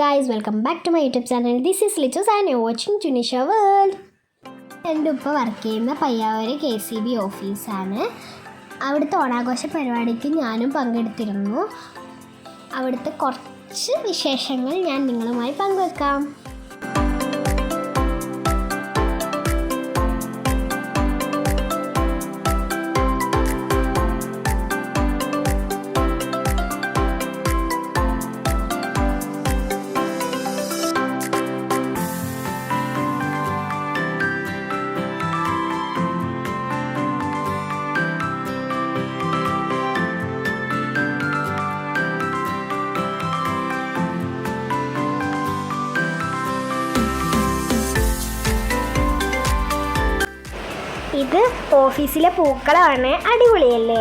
guys, welcome back to my YouTube channel. This is Lichus and you're watching Tunisha World. എൻ്റെ ഉപ്പ work ചെയ്യുന്ന Payyavoor KCB ഓഫീസാണ്. അവിടുത്തെ ഓണാഘോഷ പരിപാടിക്ക് ഞാനും പങ്കെടുത്തിരുന്നു. അവിടുത്തെ കുറച്ച് വിശേഷങ്ങൾ ഞാൻ നിങ്ങളുമായി പങ്കുവെക്കാം. ഇത് ഓഫീസിലെ പൂക്കളാണ്, അടിപൊളിയല്ലേ?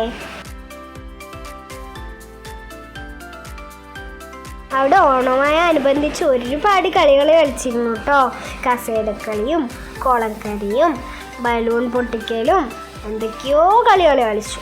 അവിടെ ഓണവുമായി അനുബന്ധിച്ച് ഒരുപാട് കളികൾ കളിച്ചിരുന്നു കേട്ടോ. കസേരക്കളിയും കോളക്കളിയും ബലൂൺ പൊട്ടിക്കലും എന്തൊക്കെയോ കളികൾ കളിച്ചു.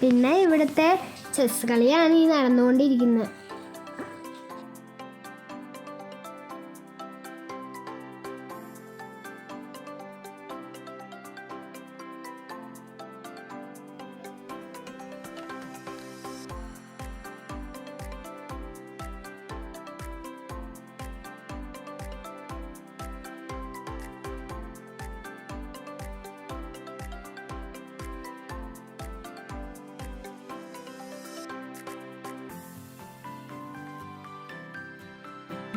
പിന്നെ ഇവിടുത്തെ ചെസ് കളിയാണ് ഈ നടന്നുകൊണ്ടിരിക്കുന്നത്.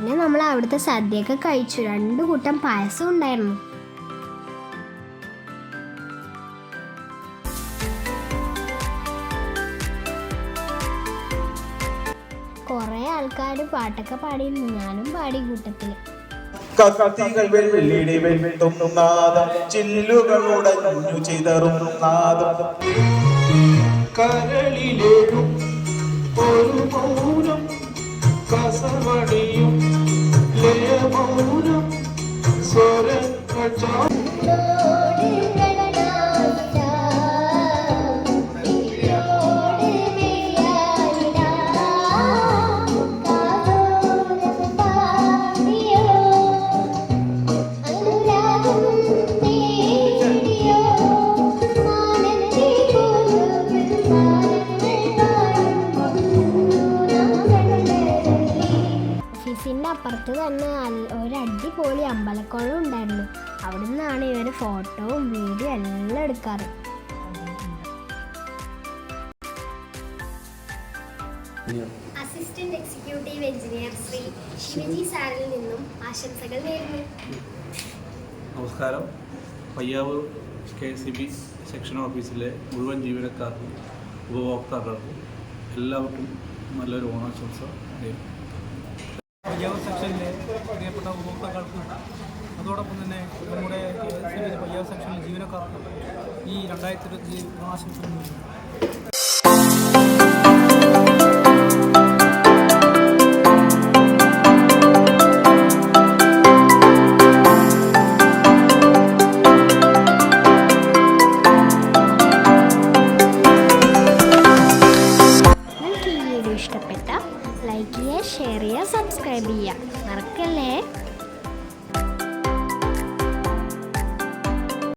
പിന്നെ നമ്മൾ അവിടുത്തെ സദ്യയൊക്കെ കഴിച്ചു. 2 കൂട്ടം പായസം ഉണ്ടായിരുന്നു. കുറെ ആൾക്കാർ പാട്ടൊക്കെ പാടിയിരുന്നു, ഞാനും പാടി കൂട്ടത്തില്. കസവടിയും ലയമൗനം സ്വരങ്ങൾ ഓഫീസിൻ്റെ അപ്പുറത്ത് തന്നെ ഒരു അടിപൊളി അമ്പലക്കുളം ഉണ്ടായിരുന്നു. അവിടെ നിന്നാണ് ഇവർ ഫോട്ടോവും വീഡിയോ എല്ലാം എടുക്കാറ്. Assistant executive engineer Shri Shivaji സാറിൽ നിന്നും ആശംസകൾ നേരുന്നു. നമസ്കാരം. പയ്യാവൂർ KCB സെക്ഷൻ ഓഫീസിലെ മുഴുവൻ ജീവനക്കാർക്കും ഉപഭോക്താക്കൾക്കും എല്ലാവർക്കും നല്ലൊരു ഓണാശംസ നേരുന്നു. പയ്യാവൂർ സെക്ഷനിലെ പ്രിയപ്പെട്ട ഉപഭോക്താക്കൾക്കും അതോടൊപ്പം തന്നെ നമ്മുടെ പയ്യാവൂർ സെക്ഷനിലെ ജീവനക്കാർക്കും ഈ 2020 ഓണാശംസകൾ നേരുന്നു. ഇഷ്ടപ്പെട്ട ലൈക്ക് ചെയ്യുക, ഷെയർ ചെയ്യുക, സബ്സ്ക്രൈബ് ചെയ്യുക മറക്കല്ലേ.